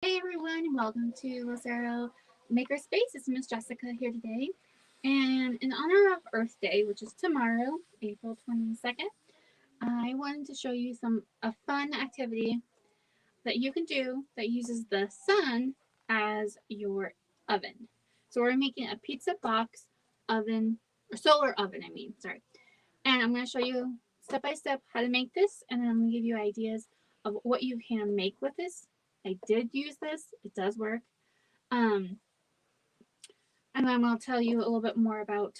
Hey everyone, and welcome to Lucero Makerspace. It's Miss Jessica here today. And in honor of Earth Day, which is tomorrow, April 22nd, I wanted to show you a fun activity that you can do that uses the sun as your oven. So we're making a pizza box oven, or solar oven, sorry. And I'm going to show you step by step how to make this, and then I'm going to give you ideas of what you can make with this. I did use this, it does work. Um, and then I'll tell you a little bit more about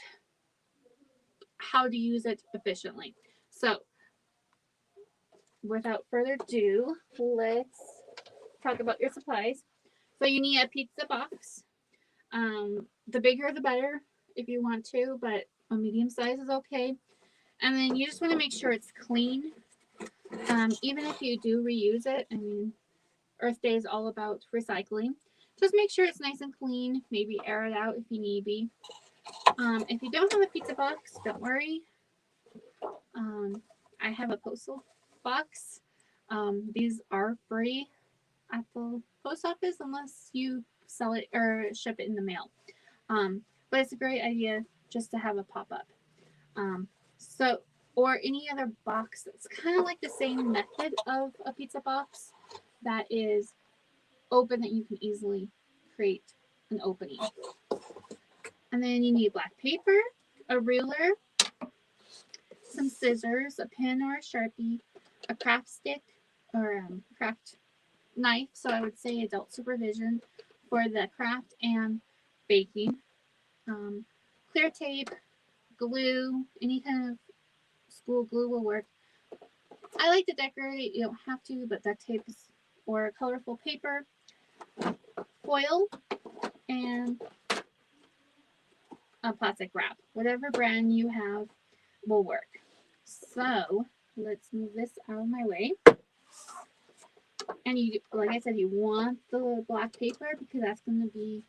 how to use it efficiently. So, without further ado, let's talk about your supplies. So, you need a pizza box. The bigger the better if you want to, but a medium size is okay. And then you just want to make sure it's clean. Even if you do reuse it, Earth Day is all about recycling. Just make sure it's nice and clean. Maybe air it out if you need be. If you don't have a pizza box, don't worry. I have a postal box. These are free at the post office unless you sell it or ship it in the mail. But it's a great idea just to have a pop up. So, or any other box that's kind of like the same method of a pizza box that is open that you can easily create an opening. And then you need black paper, a ruler, some scissors, a pen or a Sharpie, a craft stick or craft knife. So I would say adult supervision for the craft and baking. Clear tape, glue, any kind of school glue will work. I like to decorate. You don't have to, but duct tape or colorful paper, foil, and a plastic wrap. Whatever brand you have will work. So let's move this out of my way. And you, like I said, you want the black paper because that's going to be,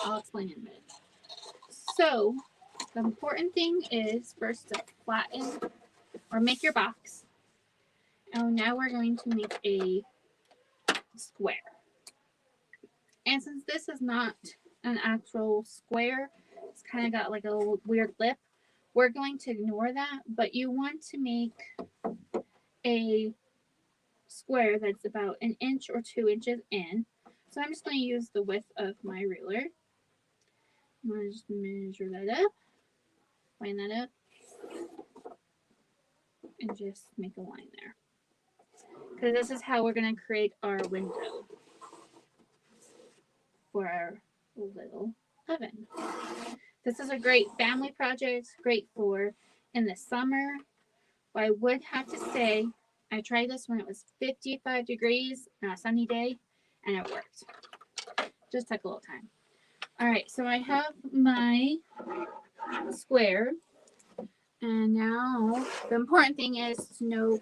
I'll explain in a minute. So the important thing is first to flatten or make your box. And now we're going to make a square. And since this is not an actual square, it's kind of got like a little weird lip, we're going to ignore that. But you want to make a square that's about 1 or 2 inches in. So I'm just going to use the width of my ruler. I'm going to just measure that up, line that up, and just make a line there. Because this is how we're going to create our window for our little oven. This is a great family project, great for in the summer. But I would have to say, I tried this when it was 55 degrees on a sunny day, and it worked. Just took a little time. All right, so I have my square, and now the important thing is to know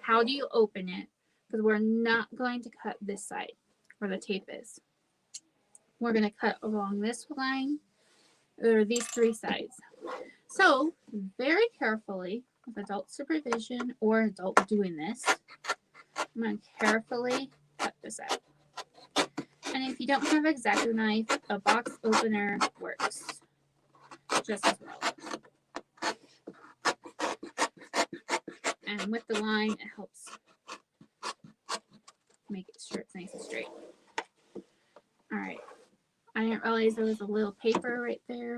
how do you open it, because we're not going to cut this side where the tape is. We're going to cut along this line, or these 3 sides. So very carefully, with adult supervision or adult doing this, I'm going to carefully cut this out. And if you don't have an X-Acto knife, a box opener works just as well. And with the line, it helps make it sure it's nice and straight. All right. I didn't realize there was a little paper right there.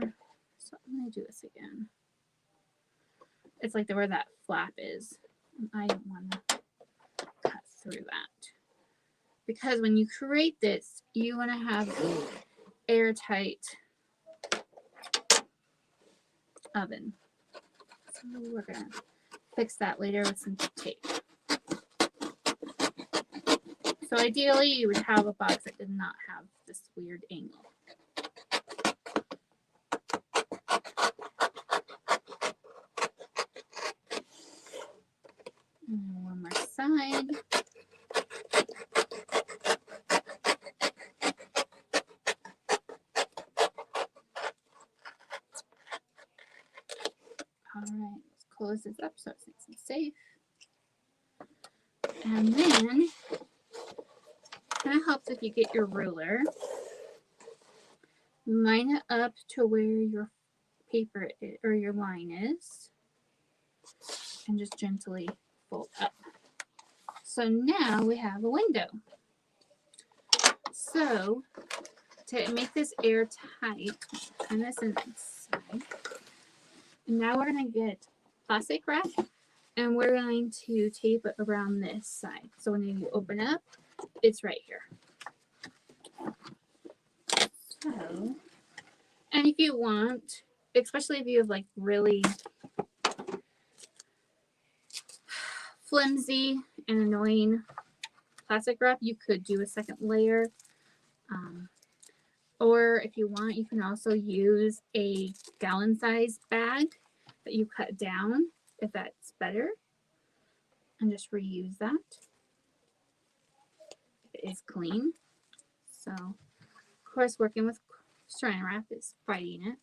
So I'm going to do this again. It's like where that flap is. I don't want to cut through that. Because when you create this, you want to have airtight oven. So we're going to fix that later with some tape. So ideally, you would have a box that did not have this weird angle. And one more side. All right, let's close this up so it's nice and safe. And then kind of helps if you get your ruler, line it up to where your paper is, or your line is, and just gently fold up. So now we have a window. So to make this airtight, turn this inside. And now we're going to get plastic wrap, and we're going to tape it around this side. So when you open up, it's right here. So, and if you want, especially if you have like really flimsy and annoying plastic wrap, you could do a second layer. Or if you want, you can also use a gallon size bag that you cut down if that's better, and just reuse that. It is clean. So, of course, working with saran wrap is fighting it.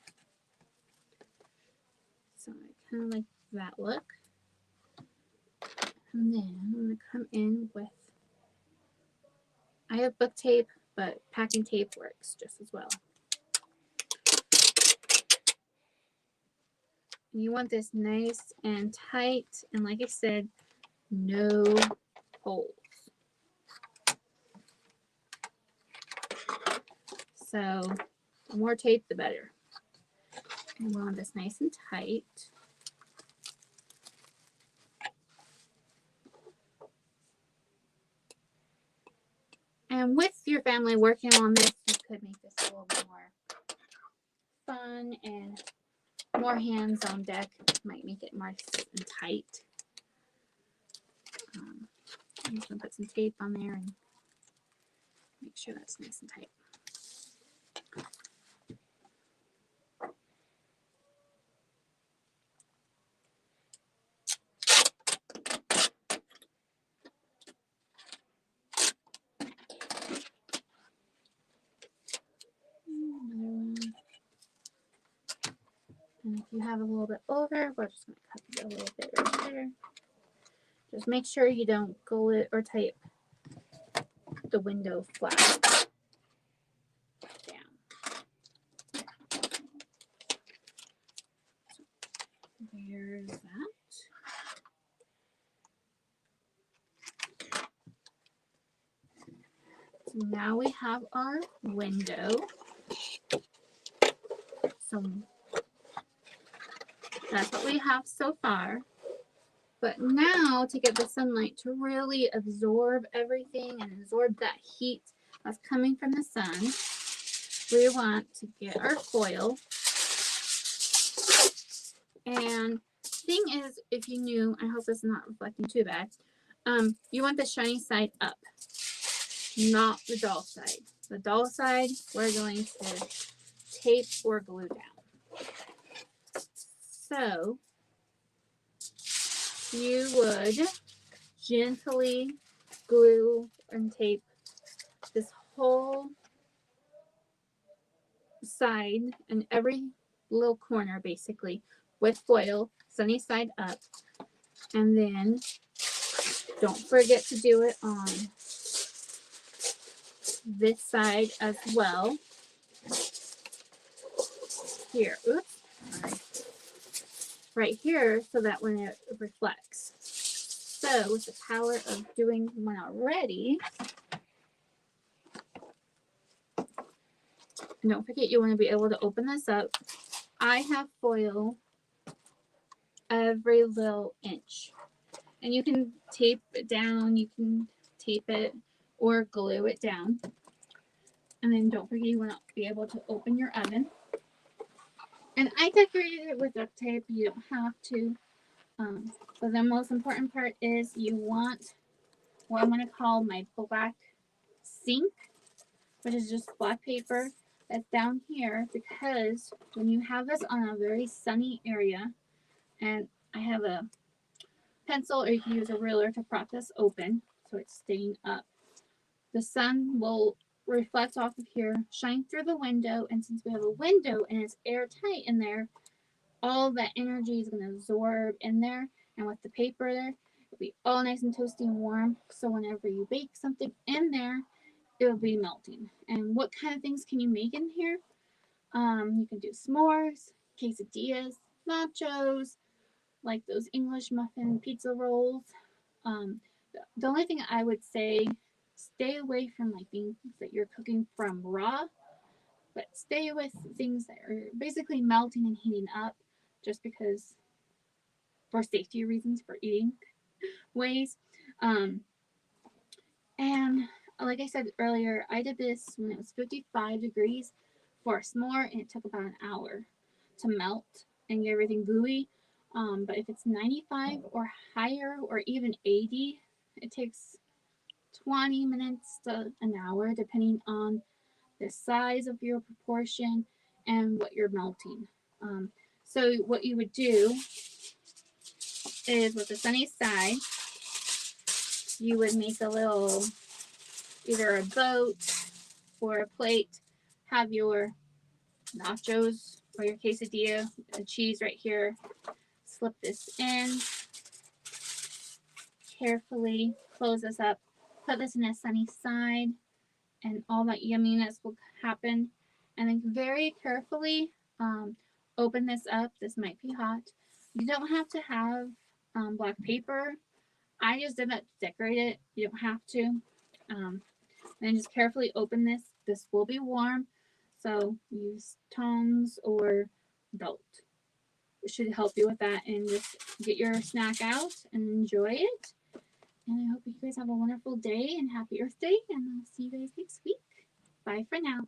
So I kind of like that look. And then I'm going to come in with, I have book tape, but packing tape works just as well. And you want this nice and tight, and like I said, no holes. So the more tape, the better. And we want this nice and tight. And with your family working on this, you could make this a little bit more fun and more hands on deck. Might make it nice and tight. I'm just going to put some tape on there and make sure that's nice and tight. Another one. And if you have a little bit over, we're just going to cut it a little bit right there. Just make sure you don't glue it or tape the window flat down. So there's that. So now we have our window. So that's what we have so far. But now to get the sunlight to really absorb everything and absorb that heat that's coming from the sun, we want to get our foil. And thing is, if you knew, I hope it's not reflecting too bad, you want the shiny side up, not the dull side. The dull side, we're going to tape or glue down. So you would gently glue and tape this whole side and every little corner basically with foil, sunny side up. And then don't forget to do it on this side as well. Here, oops, sorry. Right here, so that when it reflects. So with the power of doing one already, and don't forget you want to be able to open this up. I have foil every little inch, and you can tape it down, you can tape it or glue it down. And then don't forget you want to be able to open your oven. And I decorated it with duct tape. You don't have to. But the most important part is you want what I'm going to call my black sink, which is just black paper that's down here, because when you have this on a very sunny area, and I have a pencil or you can use a ruler to prop this open so it's staying up, the sun will reflect off of here, shine through the window, and since we have a window and it's airtight in there, all that energy is going to absorb in there, and with the paper there, it'll be all nice and toasty and warm. So whenever you bake something in there, it'll be melting. And what kind of things can you make in here? You can do s'mores, quesadillas, nachos, like those English muffin pizza rolls. The only thing I would say, stay away from like things that you're cooking from raw, but stay with things that are basically melting and heating up, just because for safety reasons for eating ways. Um, and like I said earlier, I did this when it was 55 degrees for a s'more, and it took about an hour to melt and get everything gooey. But if it's 95 or higher, or even 80, it takes 20 minutes to an hour, depending on the size of your proportion and what you're melting. So what you would do is, with the sunny side, you would make a little, either a boat or a plate, have your nachos or your quesadilla, the cheese right here, slip this in, carefully close this up, put this in a sunny side, and all that yumminess will happen. And then very carefully open this up. This might be hot. You don't have to have black paper. I just did that to decorate it. You don't have to. Then just carefully open this. This will be warm, so use tongs or belt. It should help you with that, and just get your snack out and enjoy it. And I hope you guys have a wonderful day and happy Earth Day, and I'll see you guys next week. Bye for now.